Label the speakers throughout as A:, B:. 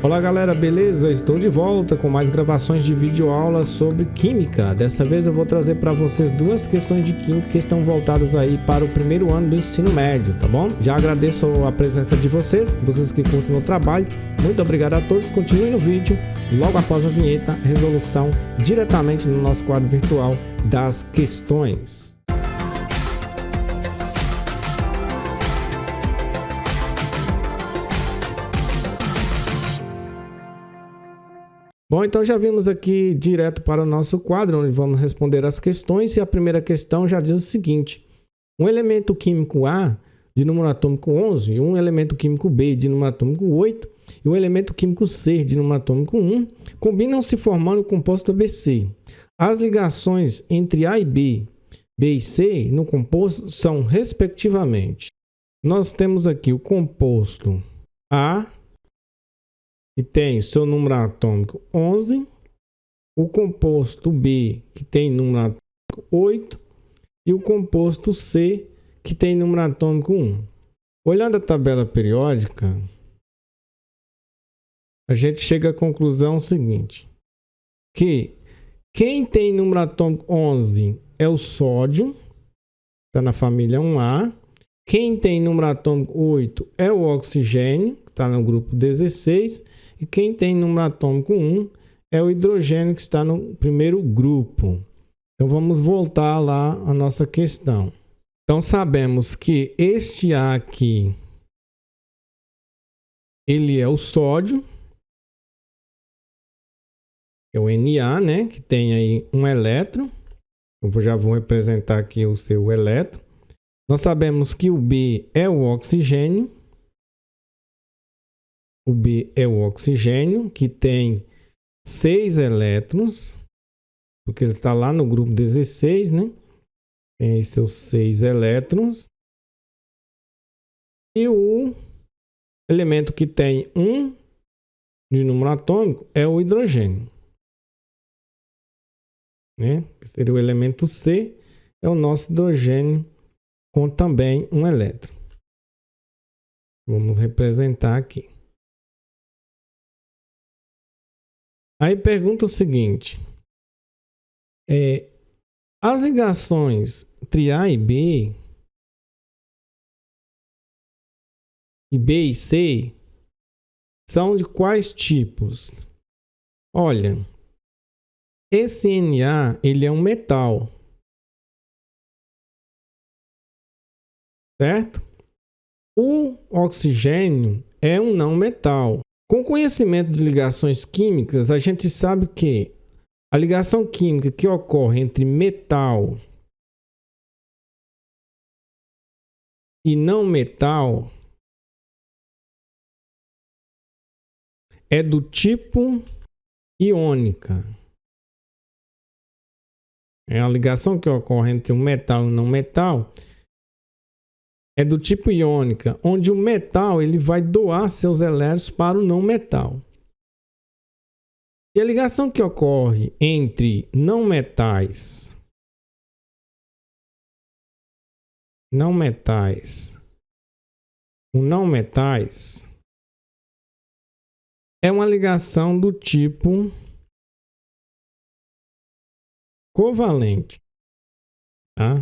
A: Olá galera, beleza? Estou de volta com mais gravações de videoaulas sobre química. Dessa vez eu vou trazer para vocês duas questões de química que estão voltadas aí para o primeiro ano do ensino médio, tá bom? Já agradeço a presença de vocês que curtem o meu trabalho. Muito obrigado a todos, continuem no vídeo. Logo após a vinheta, resolução diretamente no nosso quadro virtual das questões. Bom, então já vimos aqui direto para o nosso quadro, onde vamos responder as questões. E a primeira questão já diz o seguinte: um elemento químico A, de número atômico 11, um elemento químico B, de número atômico 8, e um elemento químico C, de número atômico 1, combinam se formando o composto ABC. As ligações entre A e B, B e C, no composto são, respectivamente, nós temos aqui o composto A, que tem seu número atômico 11, o composto B, que tem número atômico 8, e o composto C, que tem número atômico 1. Olhando a tabela periódica, a gente chega à conclusão seguinte, que quem tem número atômico 11 é o sódio, está na família 1A. Quem tem número atômico 8 é o oxigênio, que está no grupo 16. E quem tem número atômico 1 é o hidrogênio, que está no primeiro grupo. Então vamos voltar lá à nossa questão. Então sabemos que este A aqui, ele é o sódio, é o Na, né? Que tem aí um elétron. Eu já vou representar aqui o seu elétron. Nós sabemos que o B é o oxigênio. O B é o oxigênio, que tem 6 elétrons, porque ele está lá no grupo 16, né? Tem seus 6 elétrons. E o elemento que tem 1 de número atômico é o hidrogênio, né? Que seria o elemento C, é o nosso hidrogênio com também um elétron. Vamos representar aqui. Aí pergunta o seguinte: as ligações entre A e B e C são de quais tipos? Olha, esse Na, ele é um metal, certo? O oxigênio é um não metal. Com conhecimento de ligações químicas, a gente sabe que a ligação química que ocorre entre metal e não metal é do tipo iônica. É a ligação que ocorre entre um metal e um não metal é do tipo iônica, onde o metal ele vai doar seus elétrons para o não metal. E a ligação que ocorre entre não metais com não metais é uma ligação do tipo covalente, tá?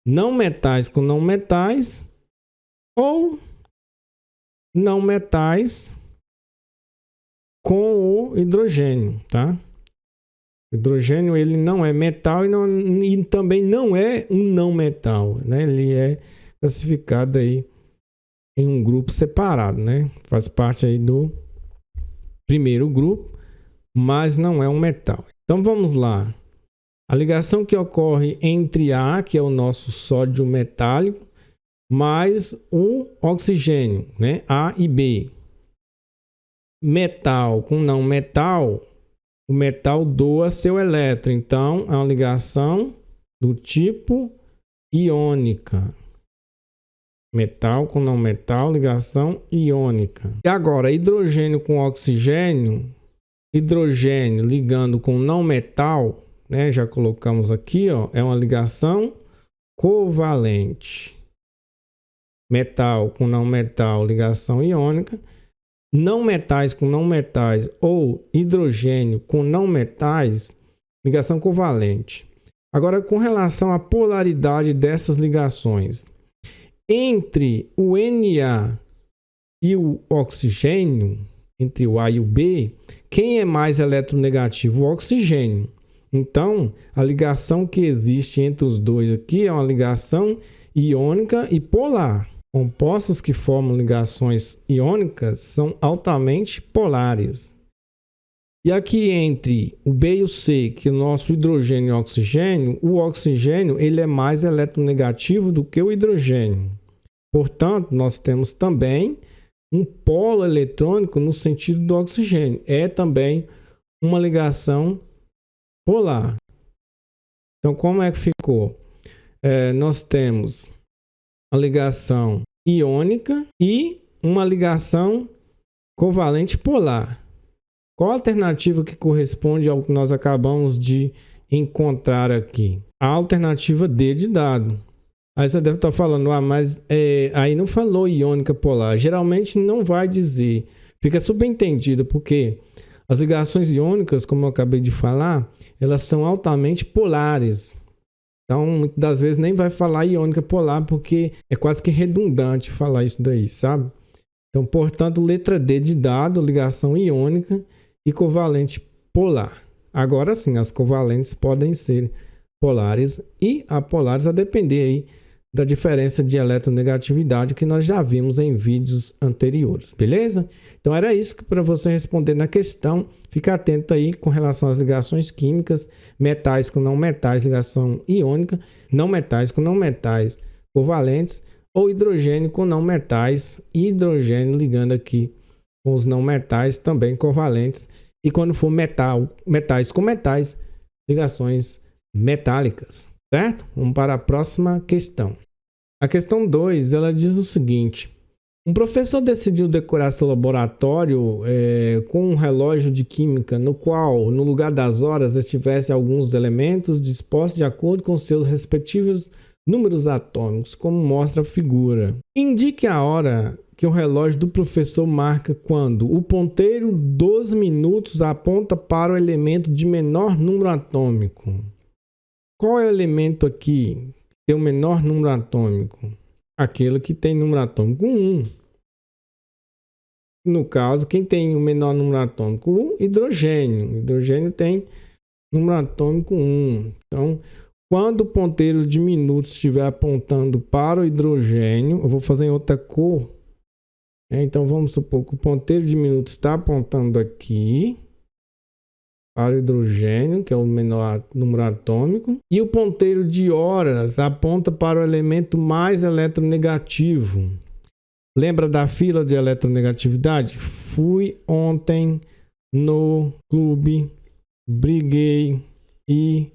A: Não metais com não metais ou não metais com o hidrogênio, tá? O hidrogênio ele não é metal e também não é um não metal, né? Ele é classificado aí em um grupo separado, né? Faz parte aí do primeiro grupo, mas não é um metal. Então vamos lá. A ligação que ocorre entre A, que é o nosso sódio metálico, mais o oxigênio, né? A e B. Metal com não metal, o metal doa seu elétron. Então, é uma ligação do tipo iônica. Metal com não metal, ligação iônica. E agora, hidrogênio com oxigênio, hidrogênio ligando com não metal, né? Já colocamos aqui, ó, é uma ligação covalente. Metal com não metal, ligação iônica. não metais com não metais ou hidrogênio com não metais, ligação covalente. Agora, com relação à polaridade dessas ligações, entre o Na e o oxigênio, entre o A e o B, quem é mais eletronegativo? O oxigênio. Então, a ligação que existe entre os dois aqui é uma ligação iônica e polar. Compostos que formam ligações iônicas são altamente polares. E aqui entre o B e o C, que é o nosso hidrogênio e o oxigênio ele é mais eletronegativo do que o hidrogênio. Portanto, nós temos também um polo eletrônico no sentido do oxigênio. É também uma ligação polar. Então, como é que ficou? Nós temos a ligação iônica e uma ligação covalente polar. Qual a alternativa que corresponde ao que nós acabamos de encontrar aqui? A alternativa D de dado. Aí você deve estar falando, mas aí não falou iônica polar. Geralmente não vai dizer. Fica subentendido, porque as ligações iônicas, como eu acabei de falar, elas são altamente polares. Então, muitas das vezes nem vai falar iônica polar, porque é quase que redundante falar isso daí, sabe? Então, portanto, letra D de dado, ligação iônica e covalente polar. Agora sim, as covalentes podem ser polares e apolares, a depender aí da diferença de eletronegatividade que nós já vimos em vídeos anteriores, beleza? Então era isso para você responder na questão. Fica atento aí com relação às ligações químicas, metais com não metais, ligação iônica, não metais com não metais covalentes, ou hidrogênio com não metais e hidrogênio ligando aqui com os não metais também covalentes. E quando for metais com metais, ligações metálicas, certo? Vamos para a próxima questão. A questão 2, ela diz o seguinte: um professor decidiu decorar seu laboratório com um relógio de química no qual, no lugar das horas, estivesse alguns elementos dispostos de acordo com seus respectivos números atômicos, como mostra a figura. Indique a hora que o relógio do professor marca quando o ponteiro dos minutos aponta para o elemento de menor número atômico. Qual é o elemento aqui que tem o menor número atômico? Aquele que tem número atômico 1. No caso, quem tem o menor número atômico? O hidrogênio. O hidrogênio tem número atômico 1. Então, quando o ponteiro de minutos estiver apontando para o hidrogênio, eu vou fazer em outra cor. Então, vamos supor que o ponteiro de minutos está apontando aqui para o hidrogênio, que é o menor número atômico, e o ponteiro de horas aponta para o elemento mais eletronegativo. Lembra da fila de eletronegatividade? Fui ontem no clube, briguei e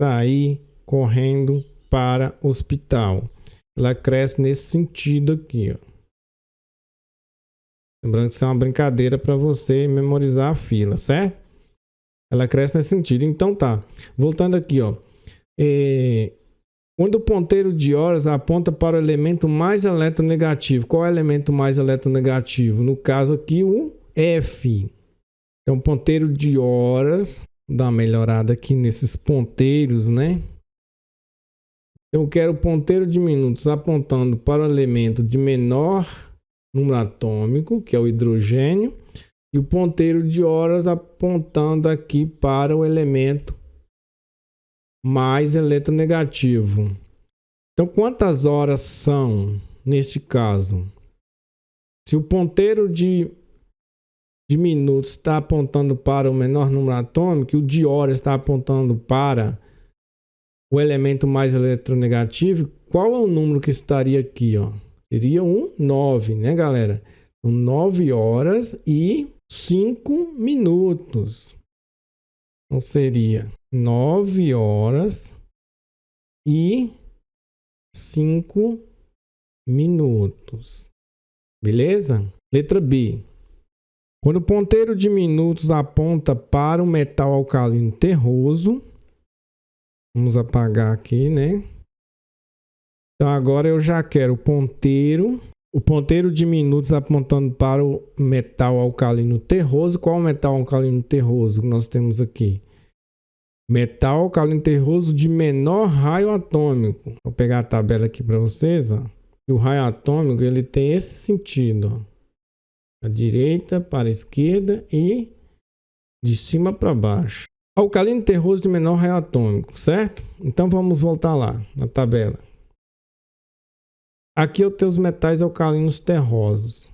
A: saí correndo para o hospital. Ela cresce nesse sentido aqui, ó. Lembrando que isso é uma brincadeira para você memorizar a fila, certo? Ela cresce nesse sentido. Então tá. Voltando aqui, ó. Quando o ponteiro de horas aponta para o elemento mais eletronegativo. Qual é o elemento mais eletronegativo? No caso aqui, o F. Então, ponteiro de horas. Vou dar uma melhorada aqui nesses ponteiros, né? Eu quero o ponteiro de minutos apontando para o elemento de menor número atômico, que é o hidrogênio. E o ponteiro de horas apontando aqui para o elemento mais eletronegativo. Então, quantas horas são neste caso? Se o ponteiro de minutos está apontando para o menor número atômico e o de horas está apontando para o elemento mais eletronegativo, qual é o número que estaria aqui? Ó? Seria um 9, né, galera? 9 horas e 5 minutos. Então seria 9 horas e 5 minutos. Beleza? Letra B. Quando o ponteiro de minutos aponta para o metal alcalino terroso, vamos apagar aqui, né? Então agora eu já quero o ponteiro, o ponteiro de minutos apontando para o metal alcalino terroso. Qual o metal alcalino terroso que nós temos aqui? Metal alcalino terroso de menor raio atômico. Vou pegar a tabela aqui para vocês. Ó. O raio atômico ele tem esse sentido. Ó. Da direita para a esquerda e de cima para baixo. Alcalino terroso de menor raio atômico, certo? Então vamos voltar lá na tabela. Aqui eu tenho os metais alcalinos terrosos.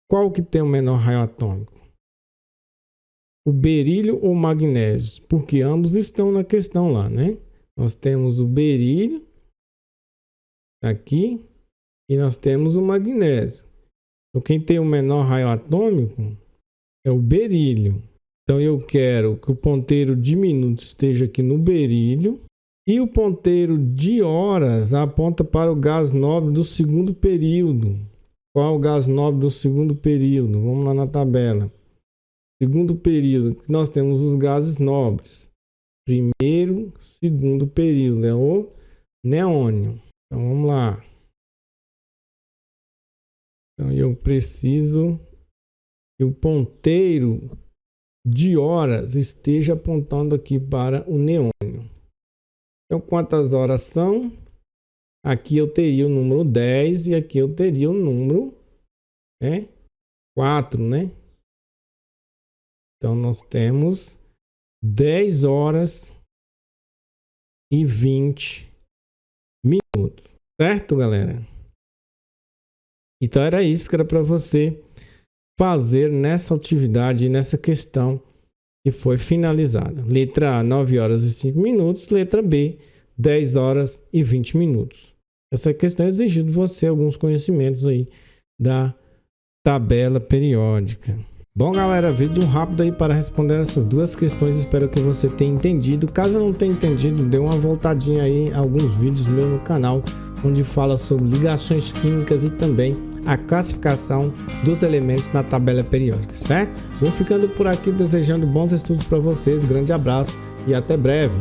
A: Qual que tem o menor raio atômico? O berílio ou o magnésio? Porque ambos estão na questão lá, né? Nós temos o berílio aqui e nós temos o magnésio. Então quem tem o menor raio atômico é o berílio. Então eu quero que o ponteiro de minutos esteja aqui no berílio. E o ponteiro de horas aponta para o gás nobre do segundo período. Qual é o gás nobre do segundo período? Vamos lá na tabela. Segundo período, nós temos os gases nobres. Primeiro, segundo período é o neônio. Então vamos lá. Então eu preciso que o ponteiro de horas esteja apontando aqui para o neônio. Então, quantas horas são? Aqui eu teria o número 10 e aqui eu teria o número 4, né? Então, nós temos 10 horas e 20 minutos. Certo, galera? Então, era isso que era para você fazer nessa atividade, nessa questão que foi finalizada. Letra A, 9 horas e 5 minutos. Letra B, 10 horas e 20 minutos. Essa questão exigiu de você alguns conhecimentos aí da tabela periódica. Bom, galera, vídeo rápido aí para responder essas duas questões. Espero que você tenha entendido. Caso não tenha entendido, dê uma voltadinha aí em alguns vídeos meus no canal, onde fala sobre ligações químicas e também a classificação dos elementos na tabela periódica, certo? Vou ficando por aqui desejando bons estudos para vocês. Grande abraço e até breve.